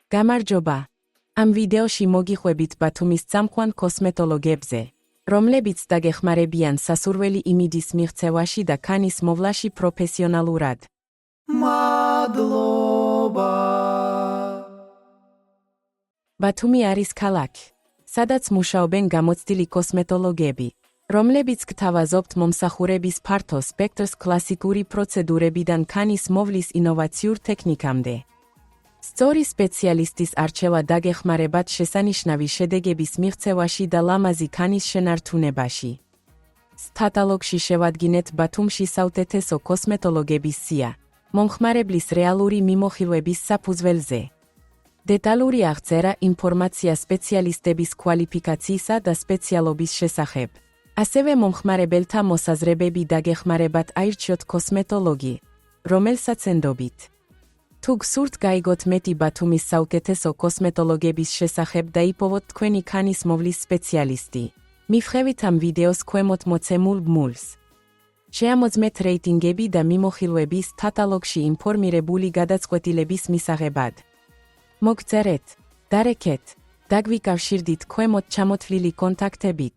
გამარჯობა. ამ ვიდეოში მოგიყვებით ბათუმის წამყვან კოსმეტოლოგებზე, რომლებიც დაგეხმარებიან სასურველი იმიდის მიღწევაში და ქანის მოვლაში პროფესიონალურად. მადლობა. ბათუმი არის ქალაქი, სადაც მუშაობენ გამოცდილი კოსმეტოლოგები, რომლებიც გთავაზობთ მომსახურების ფართო სპექტრს კლასიკური პროცედურებიდან ქანის მოვლის ინოვაციურ ტექნიკამდე. სწორი სპეციალისტის არჩევა დაგეხმარებათ შესანიშნავი შედეგების მიღწევაში და ლამაზი ქანის შენარჩუნებაში. კატალოგში შევადგინეთ ბათუმში საუკეთესო კოსმეტოლოგების სია, მომხმარებლის რეალური მიმოხილვების საფუძველზე. დეტალური აღწერა ინფორმაცია სპეციალისტების კვალიფიკაციისა და სპეციალობის შესახებ. ასევე მომხმარებელთა მოსაზრებები დაგეხმარებათ აირჩიოთ კოსმეტოლოგი, რომელსაც ენდობით. თუ გსურთ გაიგოთ მეტი ბათუმის საუკეთესო კოსმეტოლოგების შესახებ და იპოვოთ თქვენი ქანის მოვლის სპეციალისტი, მივხევით ამ ვიდეოს ქვემოთ მოცემულ ბმულს. შეამოწმეთ რეიტინგები და მიმოხილვების კატალოგში ინფორმირებული გადაწყვეტილების მისაღებად. მოგწერეთ, დარეკეთ, დაგვიკავშირდით ქვემოთ ჩამოთვლილი კონტაქტებით.